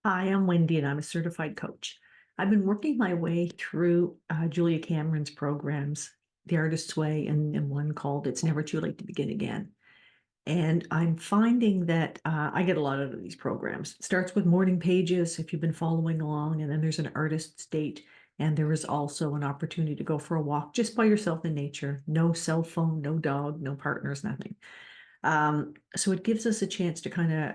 Hi, I'm Wendy, and I'm a certified coach. I've been working my way through Julia Cameron's programs, The Artist's Way, and one called It's Never Too Late to Begin Again. And I'm finding that I get a lot out of these programs. It starts with morning pages, if you've been following along, and then there's an artist's date. And there is also an opportunity to go for a walk just by yourself in nature. No cell phone, no dog, no partners, nothing. So it gives us a chance to kind of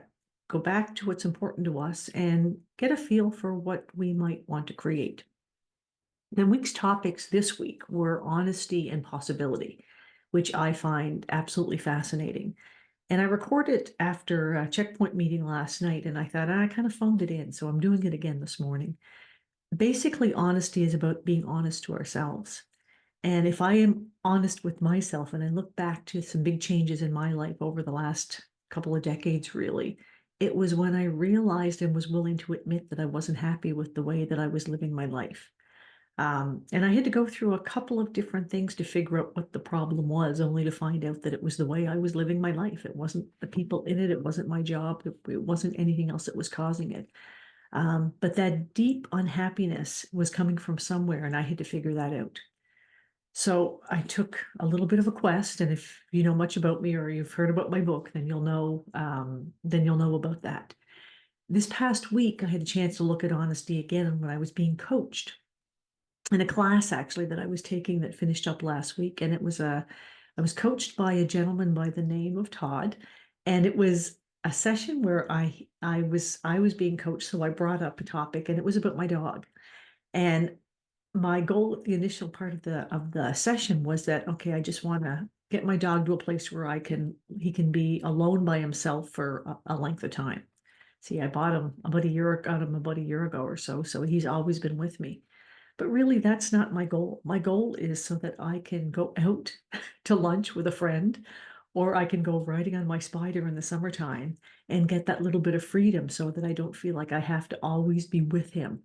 go back to what's important to us and get a feel for what we might want to create. The week's topics this week were honesty and possibility, which I find absolutely fascinating. And I recorded after a checkpoint meeting last night, and I thought I kind of phoned it in, so I'm doing it again this morning. Basically, honesty is about being honest to ourselves. And if I am honest with myself and I look back to some big changes in my life over the last couple of decades, really, it was when I realized and was willing to admit that I wasn't happy with the way that I was living my life. And I had to go through a couple of different things to figure out what the problem was, only to find out that it was the way I was living my life. It wasn't the people in it, it wasn't my job, it wasn't anything else that was causing it. But that deep unhappiness was coming from somewhere, and I had to figure that out. So I took a little bit of a quest, and if you know much about me or you've heard about my book, then you'll know about that. This past week, I had a chance to look at honesty again when I was being coached in a class actually that I was taking that finished up last week, and I was coached by a gentleman by the name of Todd, and it was a session where I was being coached, so I brought up a topic, and it was about my dog. And my goal at the initial part of the session was that, okay, I just want to get my dog to a place where he can be alone by himself for a length of time. See, I got him about a year ago or so, so he's always been with me. But really, that's not my goal. My goal is so that I can go out to lunch with a friend, or I can go riding on my spider in the summertime and get that little bit of freedom so that I don't feel like I have to always be with him.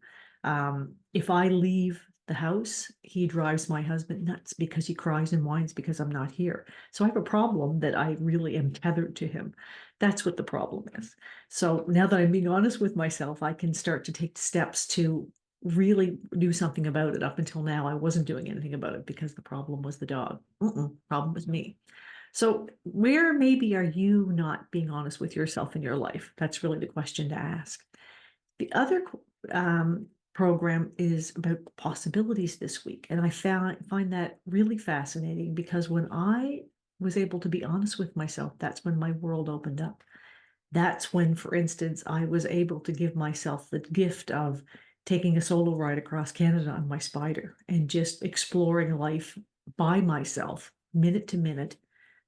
If I leave the house, he drives my husband nuts because he cries and whines because I'm not here. So I have a problem that I really am tethered to him. That's what the problem is. So now that I'm being honest with myself, I can start to take steps to really do something about it. Up until now, I wasn't doing anything about it because the problem was the dog. Problem was me. So, where maybe are you not being honest with yourself in your life? That's really the question to ask. The other program is about possibilities this week, and I find that really fascinating because when I was able to be honest with myself, that's when my world opened up. That's when, for instance, I was able to give myself the gift of taking a solo ride across Canada on my spider and just exploring life by myself, minute to minute,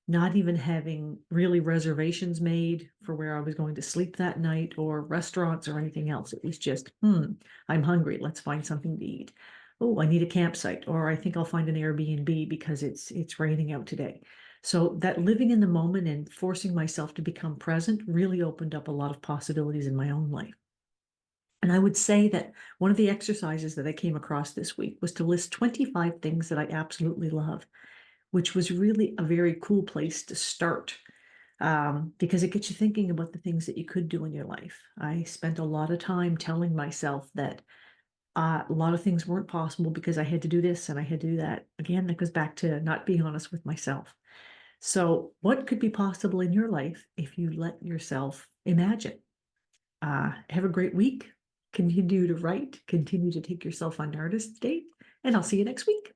not even having really reservations made for where I was going to sleep that night or restaurants or anything else. It was just, I'm hungry. Let's find something to eat. Oh, I need a campsite, or I think I'll find an Airbnb because it's raining out today. So that living in the moment and forcing myself to become present really opened up a lot of possibilities in my own life. And I would say that one of the exercises that I came across this week was to list 25 things that I absolutely love, which was really a very cool place to start, because it gets you thinking about the things that you could do in your life. I spent a lot of time telling myself that a lot of things weren't possible because I had to do this and I had to do that. Again, that goes back to not being honest with myself. So, what could be possible in your life if you let yourself imagine? Have a great week. Continue to write, continue to take yourself on artist date, and I'll see you next week.